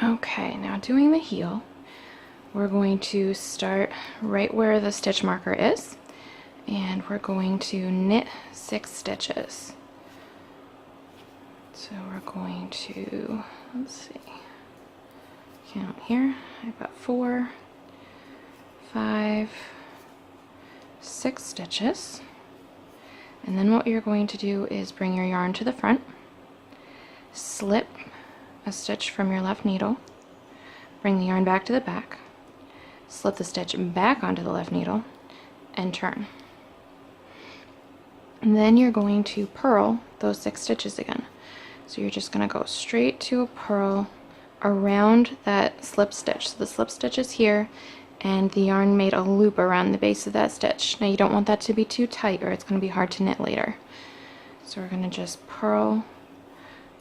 Okay, now doing the heel, we're going to start right where the stitch marker is, and we're going to knit 6 stitches. So we're going to, let's see, count here. I've got 4, 5, 6 stitches. And then what you're going to do is bring your yarn to the front, slip a stitch from your left needle, bring the yarn back to the back, slip the stitch back onto the left needle, and turn. And then you're going to purl those 6 stitches again. So you're just going to go straight to a purl around that slip stitch. So the slip stitch is here, and the yarn made a loop around the base of that stitch. Now you don't want that to be too tight or it's going to be hard to knit later. So we're going to just purl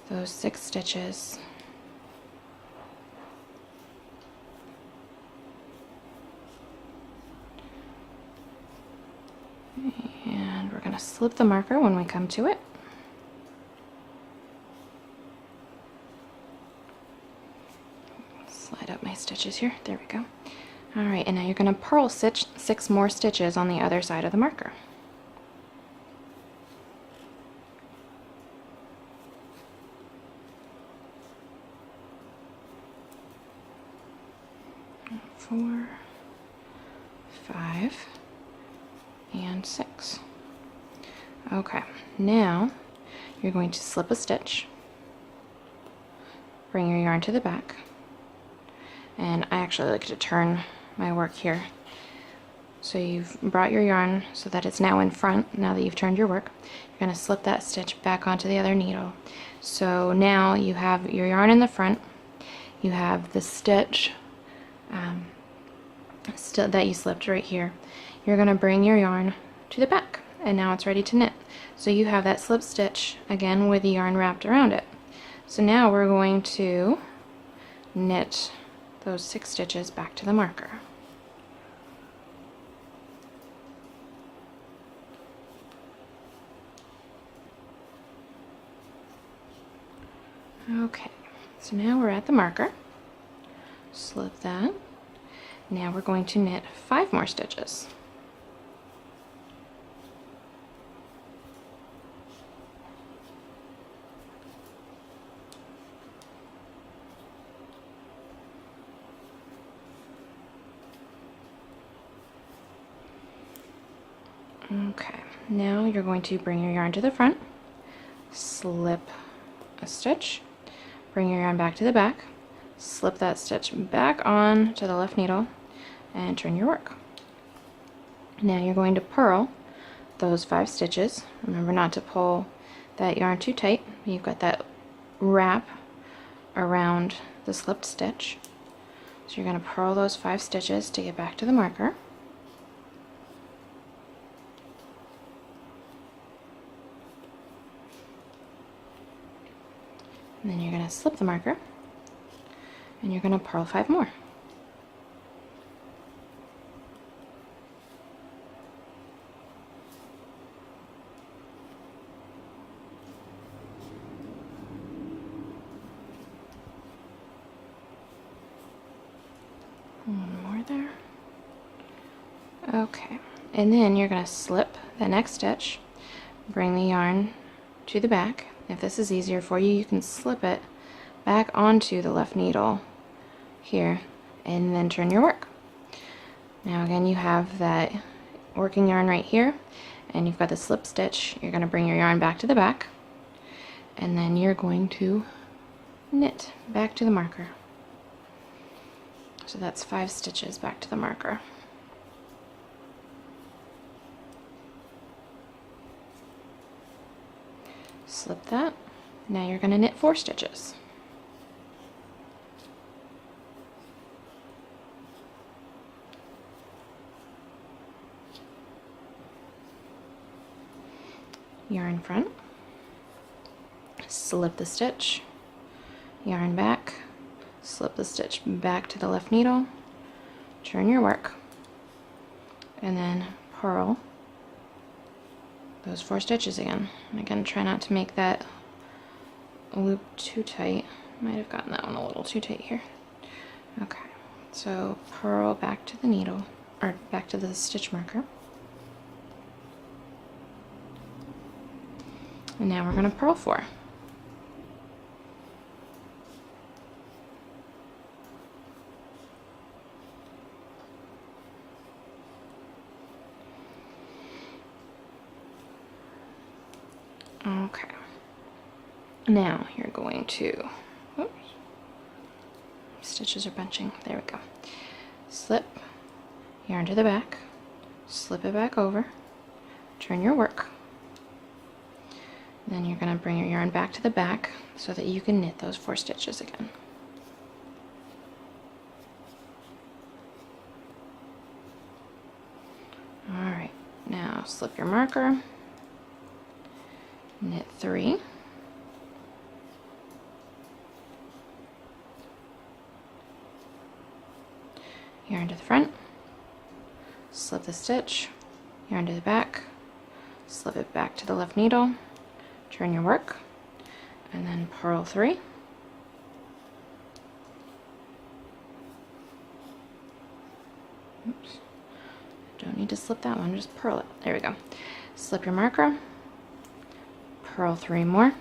those 6 stitches. And we're going to slip the marker when we come to it. Slide up my stitches here. There we go. Alright, and now you're going to purl 6 more stitches on the other side of the marker. Four, 5, and 6. Okay, now you're going to slip a stitch, bring your yarn to the back, and I actually like to turn my work here. So you've brought your yarn so that it's now in front. Now that you've turned your work, you're going to slip that stitch back onto the other needle. So now you have your yarn in the front, you have the stitch that you slipped right here. You're going to bring your yarn to the back, and now it's ready to knit. So you have that slip stitch again with the yarn wrapped around it. So now we're going to knit those 6 stitches back to the marker. Okay, so now we're at the marker. Slip that. Now we're going to knit 5 more stitches. Okay, now you're going to bring your yarn to the front, slip a stitch, bring your yarn back to the back, slip that stitch back on to the left needle, and turn your work. Now you're going to purl those 5 stitches. Remember not to pull that yarn too tight. You've got that wrap around the slipped stitch. So you're going to purl those 5 stitches to get back to the marker. And then you're going to slip the marker, and you're going to purl 5 more. One more there. Okay, and then you're going to slip the next stitch, bring the yarn to the back. If this is easier for you, you can slip it back onto the left needle here and then turn your work. Now again, you have that working yarn right here, and you've got the slip stitch. You're going to bring your yarn back to the back, and then you're going to knit back to the marker. So that's 5 stitches back to the marker. Slip that. Now you're going to knit 4 stitches. Yarn front, slip the stitch, yarn back, slip the stitch back to the left needle, turn your work, and then purl those 4 stitches again. And again, try not to make that loop too tight. Might have gotten that one a little too tight here. Okay, so purl back to the needle, or back to the stitch marker. And now we're going to purl 4. Okay. Now you're going to, oops, stitches are bunching, there we go. Slip yarn to the back, slip it back over, turn your work. Then you're going to bring your yarn back to the back so that you can knit those 4 stitches again. Alright, now slip your marker, knit 3, yarn to the front, slip the stitch, yarn to the back, slip it back to the left needle, turn your work, and then purl 3. Oops. Don't need to slip that one, just purl it. There we go. Slip your marker, purl 3 more.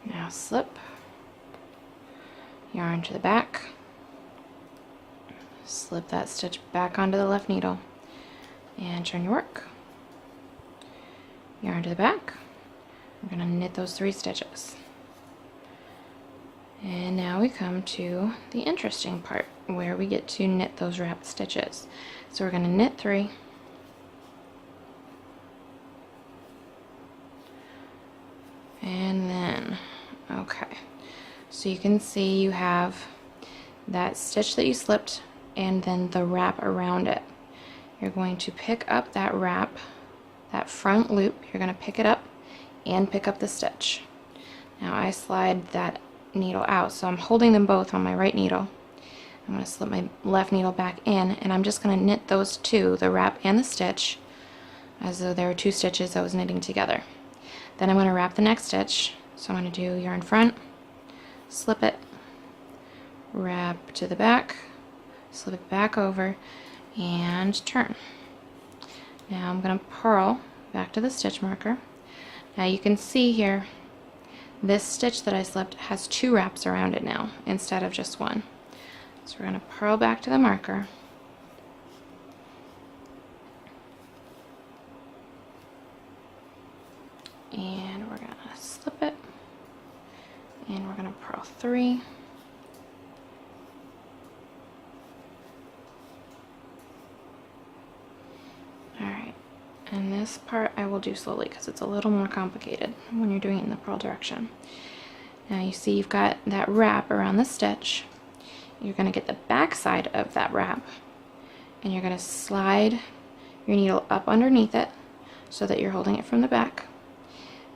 Now slip, yarn to the back, slip that stitch back onto the left needle, and turn your work. Yarn to the back. We're going to knit those 3 stitches. And now we come to the interesting part where we get to knit those wrapped stitches. So we're going to knit 3, and then, okay, so you can see you have that stitch that you slipped and then the wrap around it. You're going to pick up that wrap, that front loop, you're going to pick it up and pick up the stitch. Now I slide that needle out, so I'm holding them both on my right needle. I'm going to slip my left needle back in, and I'm just going to knit those 2, the wrap and the stitch, as though there were 2 stitches I was knitting together. Then I'm going to wrap the next stitch, so I'm going to do yarn front, slip it, wrap to the back, slip it back over, and turn. Now I'm going to purl back to the stitch marker. Now you can see here, this stitch that I slipped has 2 wraps around it now, instead of just 1. So we're going to purl back to the marker, and we're going to slip it, and we're going to purl 3. Alright, and this part I will do slowly because it's a little more complicated when you're doing it in the purl direction. Now you see you've got that wrap around the stitch. You're going to get the back side of that wrap, and you're going to slide your needle up underneath it so that you're holding it from the back,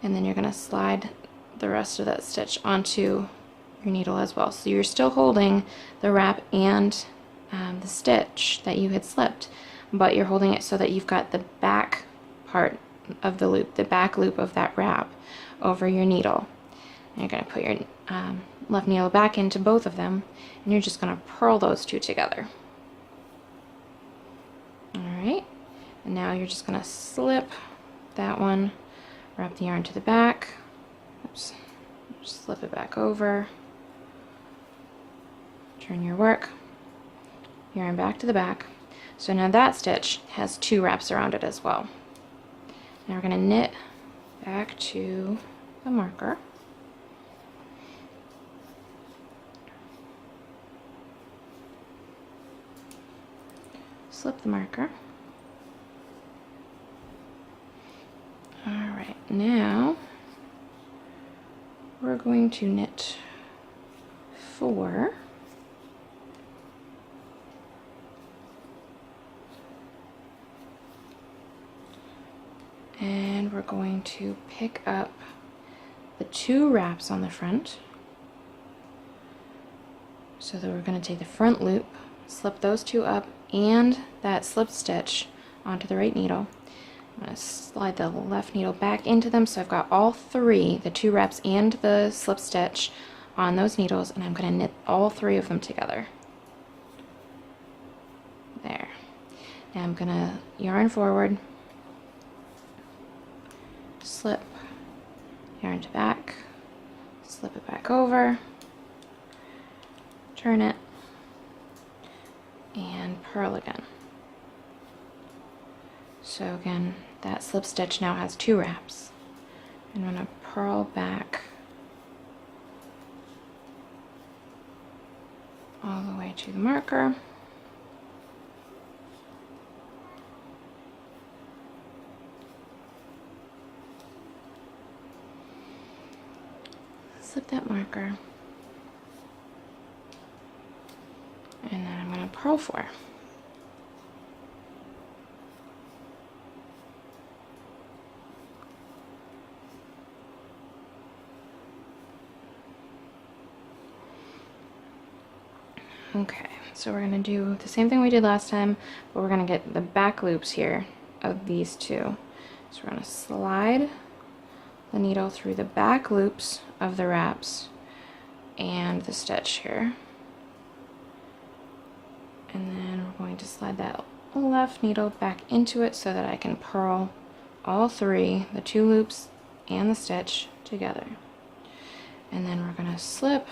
and then you're going to slide the rest of that stitch onto your needle as well. So you're still holding the wrap and the stitch that you had slipped, but you're holding it so that you've got the back part of the loop, the back loop of that wrap over your needle. And you're going to put your left needle back into both of them, and you're just going to purl those 2 together. Alright, and now you're just going to slip that one, wrap the yarn to the back, oops, slip it back over, turn your work, yarn back to the back. So now that stitch has 2 wraps around it as well. Now we're going to knit back to the marker. Slip the marker. Alright, now we're going to knit 4. And we're going to pick up the 2 wraps on the front. So that we're going to take the front loop, slip those 2 up and that slip stitch onto the right needle, I'm going to slide the left needle back into them so I've got all three, the 2 wraps and the slip stitch on those needles, and I'm going to knit all 3 of them together. There. Now I'm going to yarn forward, slip, yarn to back, slip it back over, turn it, and purl again. So again, that slip stitch now has 2 wraps. I'm going to purl back all the way to the marker. Slip that marker. And then I'm going to purl 4. Okay, so we're going to do the same thing we did last time, but we're going to get the back loops here of these 2. So we're going to slide the needle through the back loops of the wraps and the stitch here. And then we're going to slide that left needle back into it so that I can purl all 3, the 2 loops and the stitch together. And then we're going to slip,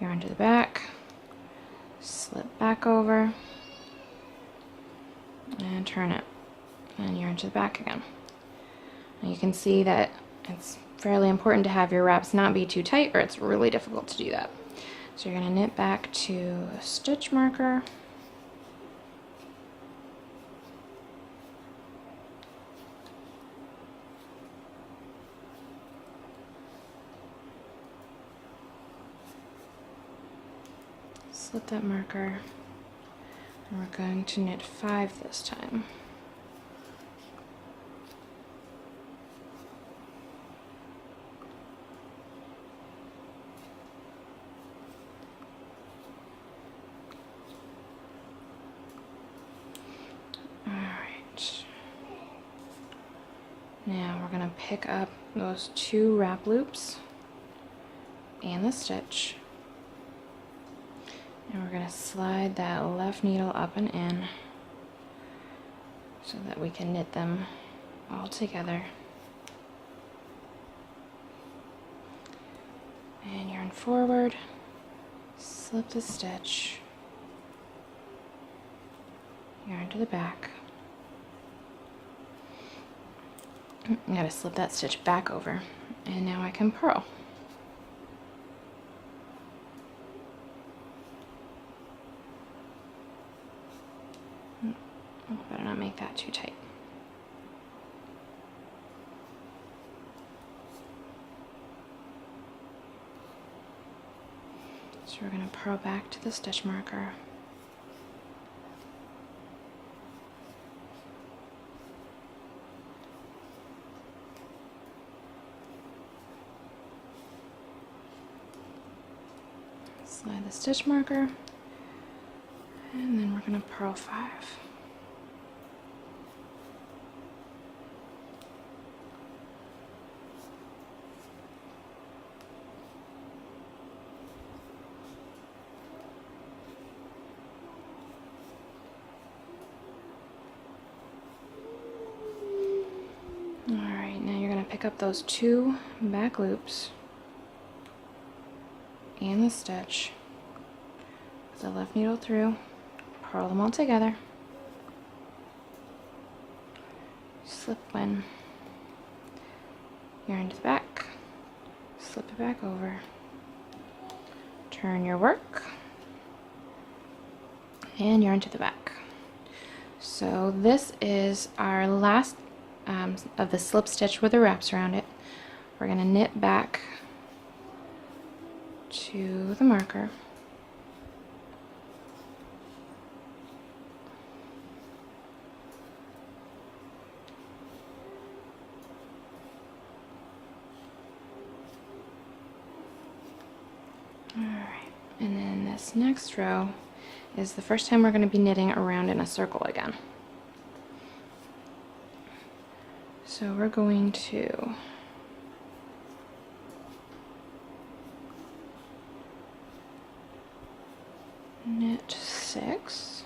yarn to the back, slip back over, and turn it, and yarn to the back again. And you can see that it's fairly important to have your wraps not be too tight or it's really difficult to do that. So you're going to knit back to a stitch marker, slip that marker, and we're going to knit 5 this time. Alright, now we're going to pick up those 2 wrap loops and the stitch. And we're going to slide that left needle up and in so that we can knit them all together. And yarn forward, slip the stitch, yarn to the back. I gotta slip that stitch back over, and now I can purl. Better not make that too tight. So we're going to purl back to the stitch marker. Slide the stitch marker, and then we're going to purl 5. Alright, now you're going to pick up those 2 back loops and the stitch with the left needle through, purl them all together, slip one, yarn to the back, slip it back over, turn your work, and yarn to the back. So this is our last of the slip stitch with the wraps around it. We're going to knit back to the marker, alright, and then this next row is the first time we're going to be knitting around in a circle again. So we're going to knit 6,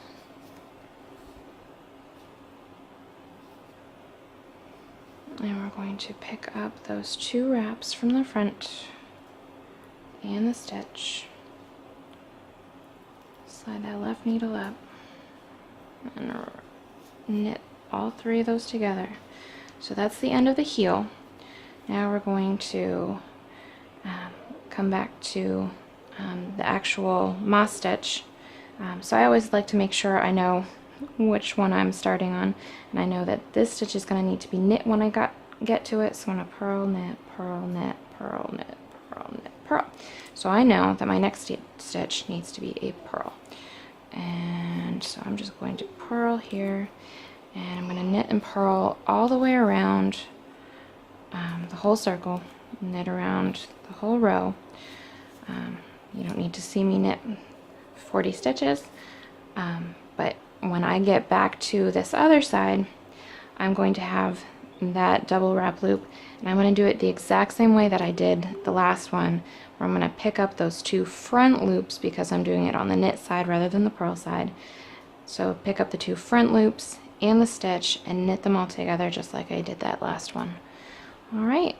and we're going to pick up those 2 wraps from the front and the stitch, slide that left needle up, and knit all 3 of those together. So that's the end of the heel. Now we're going to come back to the actual moss stitch. So I always like to make sure I know which one I'm starting on, and I know that this stitch is going to need to be knit when I get to it. So I'm going to purl, knit, purl, knit, purl, knit, purl, knit, purl. So I know that my next stitch needs to be a purl, and so I'm just going to purl here, and I'm going to knit and purl all the way around the whole circle, knit around the whole row. You don't need to see me knit 40 stitches, but when I get back to this other side, I'm going to have that double wrap loop, and I'm going to do it the exact same way that I did the last one, where I'm going to pick up those 2 front loops because I'm doing it on the knit side rather than the purl side. So pick up the 2 front loops and the stitch and knit them all together just like I did that last one. Alright,